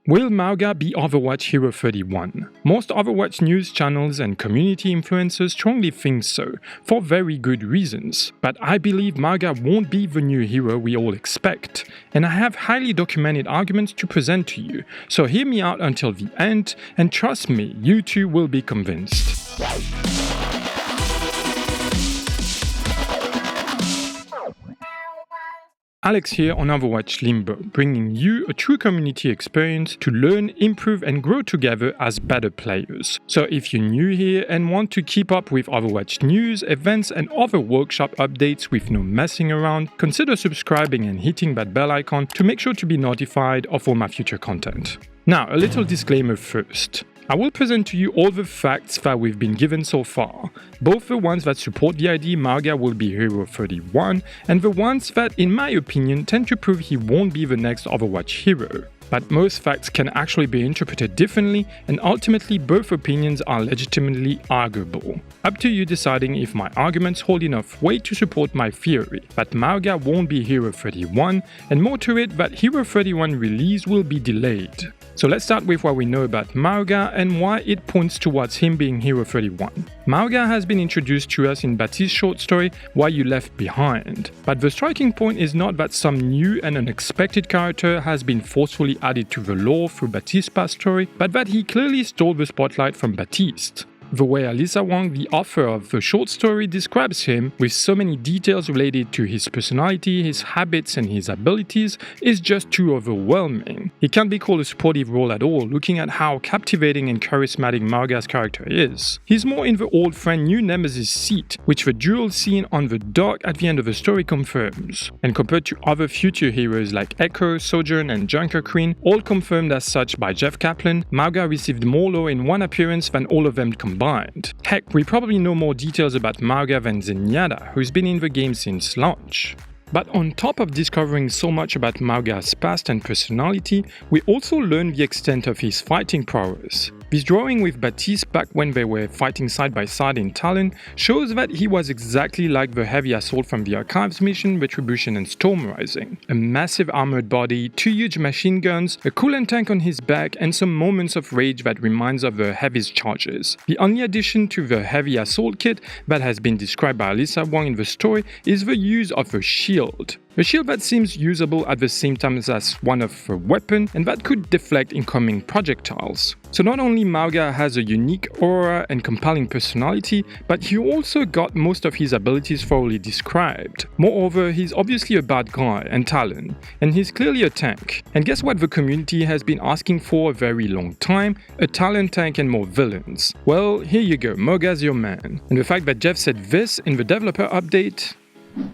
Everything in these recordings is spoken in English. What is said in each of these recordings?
Will Mauga be Overwatch Hero 31? Most Overwatch news channels and community influencers strongly think so, for very good reasons. But I believe Mauga won't be the new hero we all expect, and I have highly documented arguments to present to you, so hear me out until the end, and trust me, you too will be convinced. Alex here on Overwatch Limbo, bringing you a true community experience to learn, improve and grow together as better players. So if you're new here and want to keep up with Overwatch news, events and other workshop updates with no messing around, consider subscribing and hitting that bell icon to make sure to be notified of all my future content. Now, a little disclaimer first. I will present to you all the facts that we've been given so far, both the ones that support the idea Mauga will be Hero 31, and the ones that, in my opinion, tend to prove he won't be the next Overwatch hero. But most facts can actually be interpreted differently, and ultimately both opinions are legitimately arguable. Up to you deciding if my arguments hold enough weight to support my theory that Mauga won't be Hero 31, and more to it that Hero 31 release will be delayed. So let's start with what we know about Mauga and why it points towards him being Hero 31. Mauga has been introduced to us in Baptiste's short story Why You Left Behind, but the striking point is not that some new and unexpected character has been forcefully added to the lore through Baptiste's past story, but that he clearly stole the spotlight from Baptiste. The way Alyssa Wong, the author of the short story, describes him, with so many details related to his personality, his habits and his abilities, is just too overwhelming. He can't be called a supportive role at all, looking at how captivating and charismatic Mauga's character is. He's more in the old friend new nemesis seat, which the duel scene on the dock at the end of the story confirms. And compared to other future heroes like Echo, Sojourn and Junker Queen, all confirmed as such by Jeff Kaplan, Mauga received more lore in one appearance than all of them combined. Heck, we probably know more details about Mauga than Zenyatta, who's been in the game since launch. But on top of discovering so much about Mauga's past and personality, we also learn the extent of his fighting prowess. This drawing with Baptiste back when they were fighting side by side in Talon shows that he was exactly like the heavy assault from the Archives mission, Retribution and Storm Rising. A massive armored body, 2 huge machine guns, a coolant tank on his back and some moments of rage that reminds of the Heavy's charges. The only addition to the heavy assault kit that has been described by Alyssa Wong in the story is the use of a shield. A shield that seems usable at the same time as one of a weapon and that could deflect incoming projectiles. So not only Mauga has a unique aura and compelling personality, but he also got most of his abilities thoroughly described. Moreover, he's obviously a bad guy and Talon, and he's clearly a tank. And guess what the community has been asking for a very long time? A Talon tank and more villains. Well, here you go, Mauga's your man. And the fact that Jeff said this in the developer update.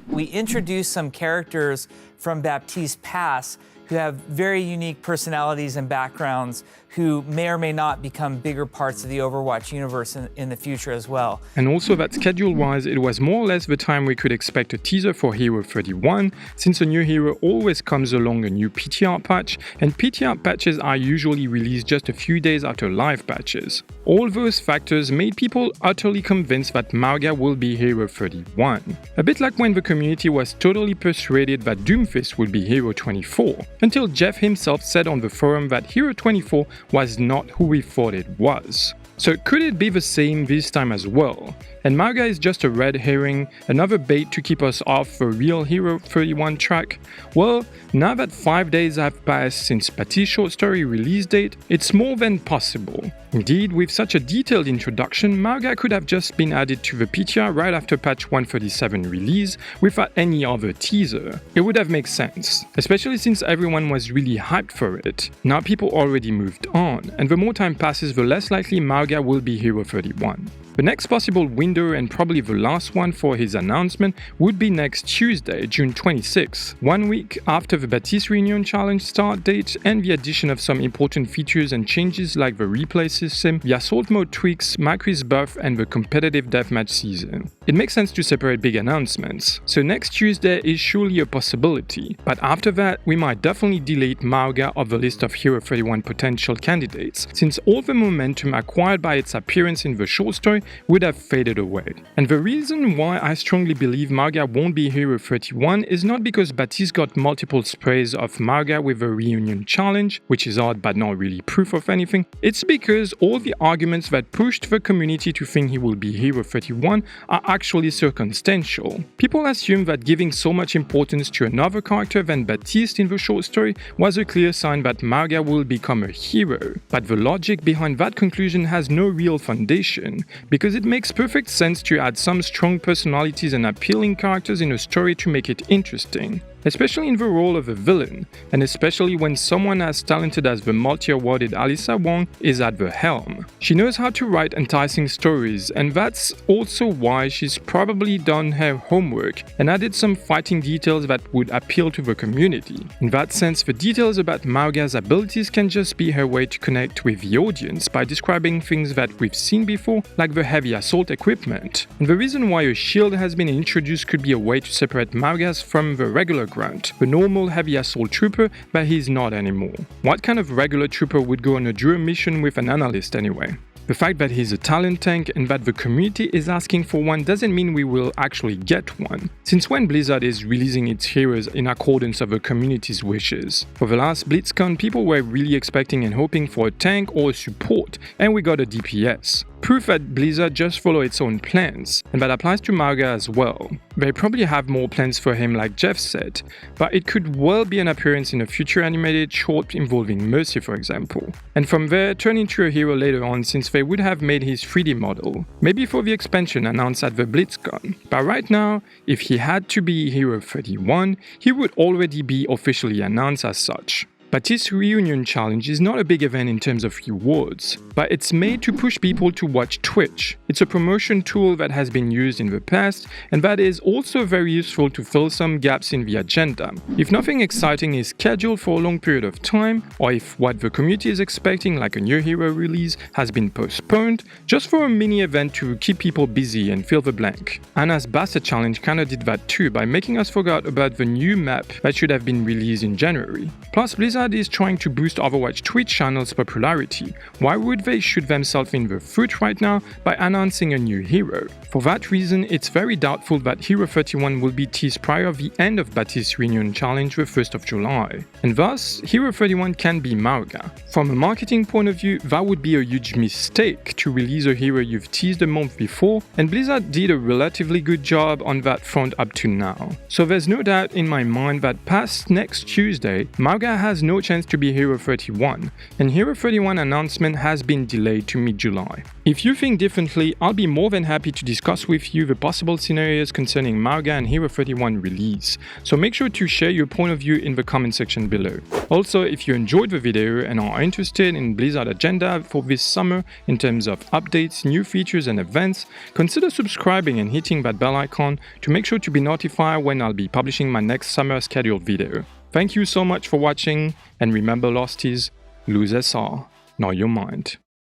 We introduced some characters from Baptiste's past who have very unique personalities and backgrounds who may or may not become bigger parts of the Overwatch universe in the future as well. And also that schedule-wise, it was more or less the time we could expect a teaser for Hero 31, since a new hero always comes along a new PTR patch, and PTR patches are usually released just a few days after live patches. All those factors made people utterly convinced that Mauga will be Hero 31. A bit like when the community was totally persuaded that Doomfist would be Hero 24, until Jeff himself said on the forum that Hero 24 was not who we thought it was. So could it be the same this time as well? And Mauga is just a red herring, another bait to keep us off the real Hero 31 track? Well, now that 5 days have passed since Baptiste's short story release date, it's more than possible. Indeed, with such a detailed introduction, Mauga could have just been added to the PTR right after patch 137 release without any other teaser. It would have made sense, especially since everyone was really hyped for it. Now people already moved on, and the more time passes the less likely Mauga will be Hero 31. The next possible window, and probably the last one for his announcement, would be next Tuesday, June 26, 1 week after the Baptiste Reunion Challenge start date and the addition of some important features and changes like the replay system, the assault mode tweaks, Macris buff and the competitive deathmatch season. It makes sense to separate big announcements, so next Tuesday is surely a possibility, but after that we might definitely delete Mauga off the list of Hero 31 potential candidates, since all the momentum acquired by its appearance in the short story story would have faded away. And the reason why I strongly believe Mauga won't be Hero 31 is not because Baptiste got multiple sprays of Mauga with a reunion challenge, which is odd but not really proof of anything. It's because all the arguments that pushed the community to think he will be Hero 31 are actually circumstantial. People assume that giving so much importance to another character than Baptiste in the short story was a clear sign that Mauga will become a hero. But the logic behind that conclusion has no real foundation, because it makes perfect sense to add some strong personalities and appealing characters in a story to make it interesting, especially in the role of a villain, and especially when someone as talented as the multi-awarded Alyssa Wong is at the helm. She knows how to write enticing stories, and that's also why she's probably done her homework and added some fighting details that would appeal to the community. In that sense, the details about Mauga's abilities can just be her way to connect with the audience by describing things that we've seen before, like the heavy assault equipment. And the reason why a shield has been introduced could be a way to separate Mauga's from the regular Grant, the normal heavy assault trooper, but he's not anymore. What kind of regular trooper would go on a duo mission with an analyst anyway? The fact that he's a talent tank and that the community is asking for one doesn't mean we will actually get one, since when Blizzard is releasing its heroes in accordance with the community's wishes. For the last BlitzCon, people were really expecting and hoping for a tank or a support, and we got a DPS. Proof that Blizzard just follow its own plans, and that applies to Mauga as well. They probably have more plans for him like Jeff said, but it could well be an appearance in a future animated short involving Mercy for example. And from there, turn into a hero later on since they would have made his 3D model, maybe for the expansion announced at the BlitzCon. But right now, if he had to be Hero 31, he would already be officially announced as such. Baptiste's reunion challenge is not a big event in terms of rewards, but it's made to push people to watch Twitch. It's a promotion tool that has been used in the past, and that is also very useful to fill some gaps in the agenda. If nothing exciting is scheduled for a long period of time, or if what the community is expecting, like a new hero release, has been postponed, just for a mini event to keep people busy and fill the blank. Anna's Bastard challenge kinda did that too by making us forget about the new map that should have been released in January. Plus, Blizzard is trying to boost Overwatch Twitch channel's popularity. Why would they shoot themselves in the foot right now by announcing a new hero? For that reason, it's very doubtful that Hero 31 will be teased prior to the end of Baptiste's reunion challenge the 1st of July. And thus, Hero 31 can be Mauga. From a marketing point of view, that would be a huge mistake to release a hero you've teased a month before, and Blizzard did a relatively good job on that front up to now. So there's no doubt in my mind that past next Tuesday, Mauga has no chance to be Hero 31, and Hero 31 announcement has been delayed to mid-July. If you think differently, I'll be more than happy to discuss with you the possible scenarios concerning Mauga and Hero 31 release, so make sure to share your point of view in the comment section below. Also, if you enjoyed the video and are interested in Blizzard agenda for this summer in terms of updates, new features and events, consider subscribing and hitting that bell icon to make sure to be notified when I'll be publishing my next summer scheduled video. Thank you so much for watching, and remember losties, losers are, not your mind.